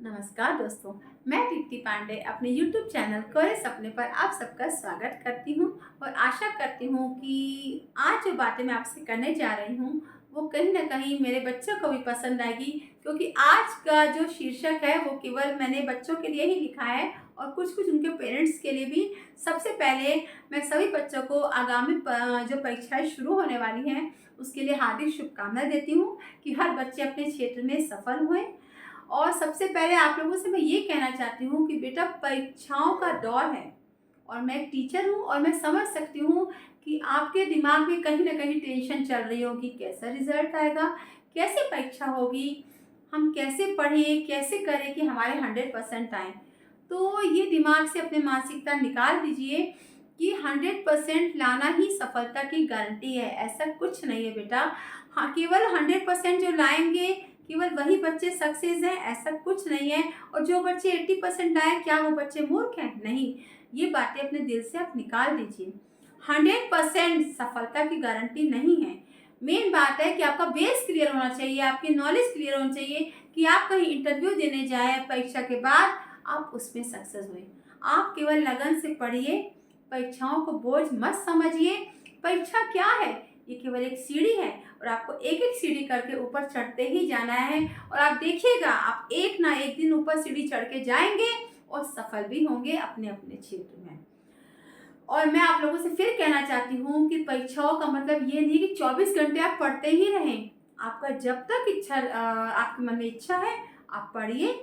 नमस्कार दोस्तों, मैं दीप्ति पांडे अपने YouTube चैनल कोरे सपने पर आप सबका स्वागत करती हूँ और आशा करती हूँ कि आज जो बातें मैं आपसे करने जा रही हूँ वो कहीं ना कहीं मेरे बच्चों को भी पसंद आएगी, क्योंकि आज का जो शीर्षक है वो केवल मैंने बच्चों के लिए ही लिखा है और कुछ कुछ उनके पेरेंट्स के लिए भी। सबसे पहले मैं सभी बच्चों को आगामी जो परीक्षाएं शुरू होने वाली हैं उसके लिए हार्दिक शुभकामनाएं देती हूँ कि हर बच्चे अपने क्षेत्र में सफल हुए। और सबसे पहले आप लोगों से मैं ये कहना चाहती हूँ कि बेटा, परीक्षाओं का दौर है और मैं एक टीचर हूँ और मैं समझ सकती हूँ कि आपके दिमाग में कहीं ना कहीं टेंशन चल रही होगी, कैसा रिजल्ट आएगा, कैसे परीक्षा होगी, हम कैसे पढ़ें, कैसे करें कि हमारे 100% आए। तो ये दिमाग से अपने मानसिकता निकाल दीजिए कि 100% लाना ही सफलता की गारंटी है। ऐसा कुछ नहीं है बेटा। हाँ, केवल 100% जो लाएंगे केवल वही बच्चे सक्सेस हैं, ऐसा कुछ नहीं है। और जो बच्चे 80% लाए, क्या वो बच्चे मूर्ख हैं? नहीं। ये बातें अपने दिल से आप निकाल दीजिए। 100% सफलता की गारंटी नहीं है। मेन बात है कि आपका बेस क्लियर होना चाहिए, आपकी नॉलेज क्लियर होनी चाहिए कि आप कहीं इंटरव्यू देने जाए, परीक्षा के बाद आप उसमें सक्सेस हुए। आप केवल लगन से पढ़िए, परीक्षाओं को बोझ मत समझिए। परीक्षा क्या है? ये केवल एक सीढ़ी है और आपको एक एक सीढ़ी करके ऊपर चढ़ते ही जाना है। और आप देखिएगा, आप एक ना एक दिन ऊपर सीढ़ी चढ़ के जाएंगे और सफल भी होंगे अपने अपने क्षेत्र में। और मैं आप लोगों से फिर कहना चाहती हूँ कि परीक्षाओं का मतलब ये नहीं कि 24 घंटे आप पढ़ते ही रहें। आपका जब तक इच्छा आपके मन में इच्छा है, आप पढ़िए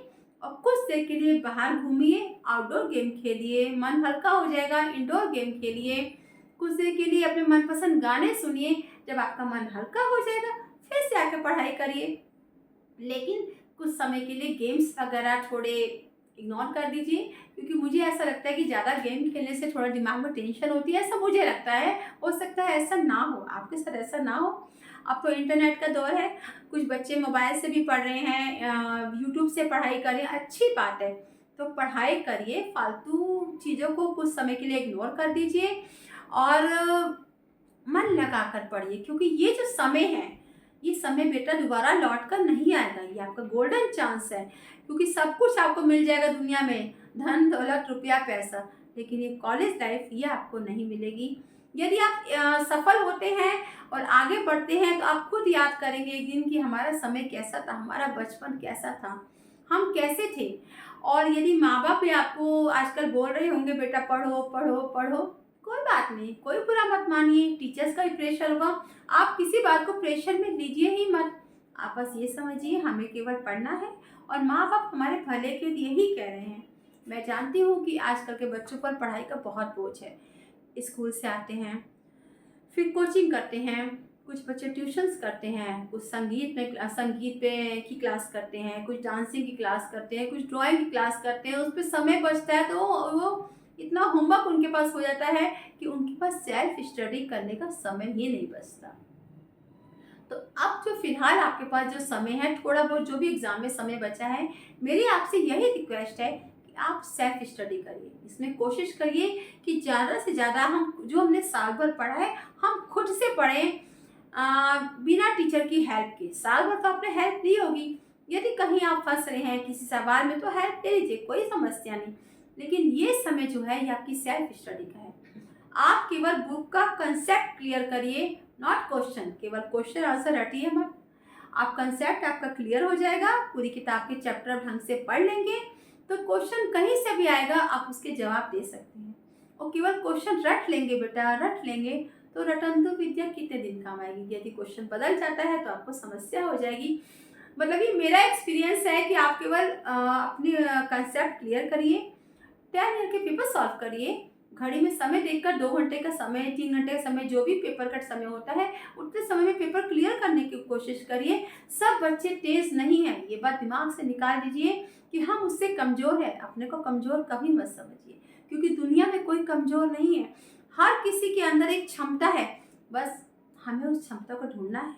और कुछ देर के लिए बाहर घूमिए, आउटडोर गेम खेलिए, मन हल्का हो जाएगा। इंडोर गेम खेलिए, कुछ देर के लिए अपने मनपसंद गाने सुनिए। जब आपका मन हल्का हो जाएगा फिर से आके पढ़ाई करिए। लेकिन कुछ समय के लिए गेम्स वगैरह थोड़े इग्नोर कर दीजिए, क्योंकि मुझे ऐसा लगता है कि ज़्यादा गेम खेलने से थोड़ा दिमाग में टेंशन होती है, ऐसा मुझे लगता है। हो सकता है ऐसा ना हो, आपके साथ ऐसा ना हो। अब तो इंटरनेट का दौर है, कुछ बच्चे मोबाइल से भी पढ़ रहे हैं, यूट्यूब से पढ़ाई कर रहे हैं, अच्छी बात है। तो पढ़ाई करिए, फालतू चीज़ों को कुछ समय के लिए इग्नोर कर दीजिए और मन लगाकर पढ़िए, क्योंकि ये जो समय है, ये समय बेटा दोबारा लौट कर नहीं आएगा। ये आपका गोल्डन चांस है, क्योंकि सब कुछ आपको मिल जाएगा दुनिया में, धन दौलत रुपया पैसा, लेकिन ये कॉलेज लाइफ ये आपको नहीं मिलेगी। यदि आप सफल होते हैं और आगे बढ़ते हैं तो आप खुद याद करेंगे एक दिन कि हमारा समय कैसा था, हमारा बचपन कैसा था, हम कैसे थे। और यदि माँ बाप भी आपको आजकल बोल रहे होंगे बेटा पढ़ो पढ़ो पढ़ो, कोई बात नहीं, कोई बुरा मत मानिए। टीचर्स का भी प्रेशर होगा, आप किसी बात को प्रेशर में लीजिए ही मत। आप बस ये समझिए हमें केवल पढ़ना है और माँ बाप हमारे भले के लिए ही कह रहे हैं। मैं जानती हूँ कि आजकल के बच्चों पर पढ़ाई का बहुत बोझ है। स्कूल से आते हैं, फिर कोचिंग करते हैं, कुछ बच्चे ट्यूशन्स करते हैं, कुछ संगीत पे की क्लास करते हैं, कुछ डांसिंग की क्लास करते हैं, कुछ ड्राइंग की क्लास करते हैं। उस पर समय बचता है तो वो इतना होमवर्क उनके पास हो जाता है कि उनके पास सेल्फ स्टडी करने का समय ही नहीं बचता। तो अब जो फिलहाल आपके पास जो समय है, थोड़ा बहुत जो भी एग्जाम में समय बचा है, मेरी आपसे यही रिक्वेस्ट है कि आप सेल्फ स्टडी करिए। इसमें कोशिश करिए कि ज़्यादा से ज़्यादा हम जो हमने साल भर पढ़ा है हम खुद से पढ़ें, बिना टीचर की हेल्प के। साल भर तो आपने हेल्प ली होगी, यदि कहीं आप फंस रहे हैं किसी सवाल में तो हेल्प ले लीजिए, कोई समस्या नहीं। लेकिन ये समय जो है ये आपकी सेल्फ स्टडी का है। आप केवल बुक का कंसेप्ट क्लियर करिए, नॉट क्वेश्चन। केवल क्वेश्चन आंसर रटिए मत। आप कंसेप्ट आपका क्लियर हो जाएगा, पूरी किताब के चैप्टर ढंग से पढ़ लेंगे तो क्वेश्चन कहीं से भी आएगा आप उसके जवाब दे सकते हैं। और केवल क्वेश्चन रट लेंगे बेटा, रट लेंगे तो रटंतु विद्या कितने दिन काम आएगी। यदि क्वेश्चन बदल जाता है तो आपको समस्या हो जाएगी। मतलब ये मेरा एक्सपीरियंस है कि आप केवल अपनी कंसेप्ट क्लियर करिए, 10 ईयर के पेपर सॉल्व करिए। घड़ी में समय देखकर 2 घंटे का समय, 3 घंटे का समय, जो भी पेपर का समय होता है उतने समय में पेपर क्लियर करने की कोशिश करिए। सब बच्चे तेज नहीं हैं, ये बात दिमाग से निकाल दीजिए कि हम उससे कमज़ोर है। अपने को कमज़ोर कभी मत समझिए, क्योंकि दुनिया में कोई कमज़ोर नहीं है। हर किसी के अंदर एक क्षमता है, बस हमें उस क्षमता को ढूंढना है,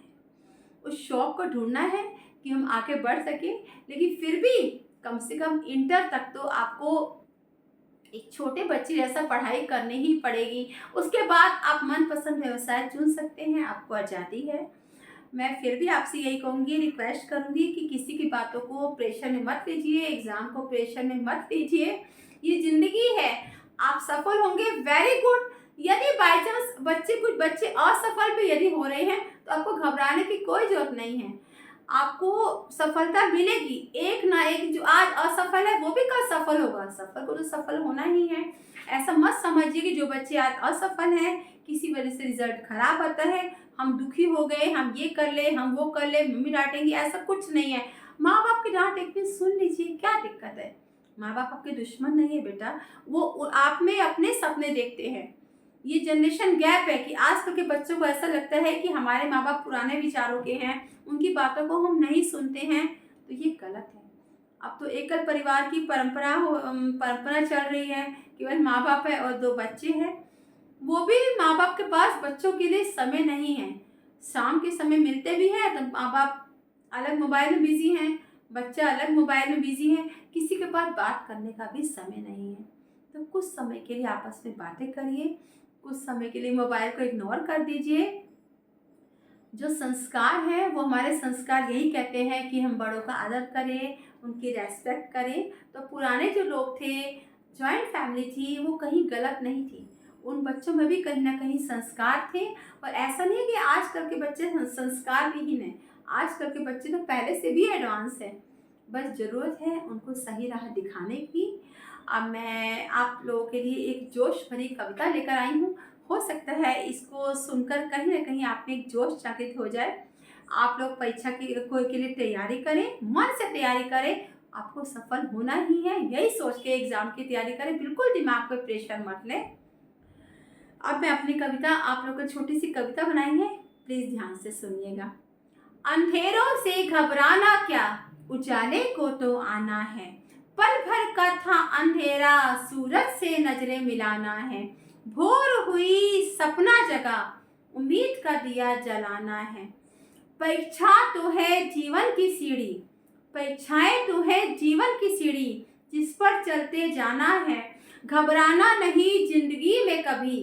उस शौक को ढूंढना है कि हम आगे बढ़ सकें। लेकिन फिर भी कम से कम इंटर तक तो आपको एक छोटे बच्चे जैसा पढ़ाई करनी ही पड़ेगी। उसके बाद आप मनपसंद व्यवसाय चुन सकते हैं, आपको आज़ादी है। मैं फिर भी आपसे यही कहूँगी, रिक्वेस्ट करूँगी कि किसी की बातों को प्रेशर में मत लीजिए, एग्ज़ाम को प्रेशर में मत लीजिए। ये ज़िंदगी है, आप सफल होंगे, वेरी गुड। यदि बाय चांस कुछ बच्चे असफल भी यदि हो रहे हैं, तो आपको घबराने की कोई ज़रूरत नहीं है। आपको सफलता मिलेगी, एक ना एक जो आज असफल है वो भी कल सफल होगा, सफल को तो सफल होना ही है। ऐसा मत समझिए कि जो बच्चे आज असफल हैं, किसी वजह से रिजल्ट खराब आता है, हम दुखी हो गए, हम ये कर ले, हम वो कर ले, मम्मी डांटेंगी, ऐसा कुछ नहीं है। माँ बाप की डांट एक दिन सुन लीजिए, क्या दिक्कत है। माँ बाप आपके दुश्मन नहीं है बेटा, वो आप में अपने सपने देखते हैं। ये जनरेशन गैप है कि आजकल के बच्चों को ऐसा लगता है कि हमारे माँ बाप पुराने विचारों के हैं, उनकी बातों को हम नहीं सुनते हैं, तो ये गलत है। अब तो एकल परिवार की परंपरा चल रही है, केवल माँ बाप है और 2 बच्चे हैं। वो भी माँ बाप के पास बच्चों के लिए समय नहीं है। शाम के समय मिलते भी हैं तो माँ बाप अलग मोबाइल में बिजी हैं, बच्चा अलग मोबाइल में बिजी है, किसी के पास बात करने का भी समय नहीं है। तो कुछ समय के लिए आपस में बातें करिए, कुछ समय के लिए मोबाइल को इग्नोर कर दीजिए। जो संस्कार है वो हमारे संस्कार यही कहते हैं कि हम बड़ों का आदर करें, उनकी रेस्पेक्ट करें। तो पुराने जो लोग थे, जॉइंट फैमिली थी, वो कहीं गलत नहीं थी, उन बच्चों में भी कहीं ना कहीं संस्कार थे। और ऐसा नहीं है कि आजकल के बच्चे संस्कार विहीन हैं, आजकल के बच्चे तो पहले से भी एडवांस हैं, बस ज़रूरत है उनको सही राह दिखाने की। अब मैं आप लोगों के लिए एक जोश भरी कविता लेकर आई हूँ, हो सकता है इसको सुनकर कहीं ना कहीं आप में एक जोश जागृत हो जाए। आप लोग परीक्षा के लिए तैयारी करें, मन से तैयारी करें, आपको सफल होना ही है, यही सोच के एग्ज़ाम की तैयारी करें, बिल्कुल दिमाग पे प्रेशर मत लें। अब मैं अपनी कविता आप लोग को छोटी सी कविता बनाई है, प्लीज़ ध्यान से सुनिएगा। अंधेरों से घबराना क्या, उजाले को तो आना है, पल भर का था अंधेरा, सूरज से नजरें मिलाना है। भोर हुई सपना जगा, उम्मीद का दिया जलाना है। परीक्षा तो है जीवन की सीढ़ी, परीक्षाएं तो है जीवन की सीढ़ी, जिस पर चलते जाना है। घबराना नहीं जिंदगी में कभी,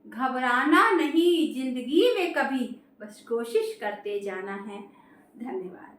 घबराना नहीं जिंदगी में कभी, बस कोशिश करते जाना है। धन्यवाद।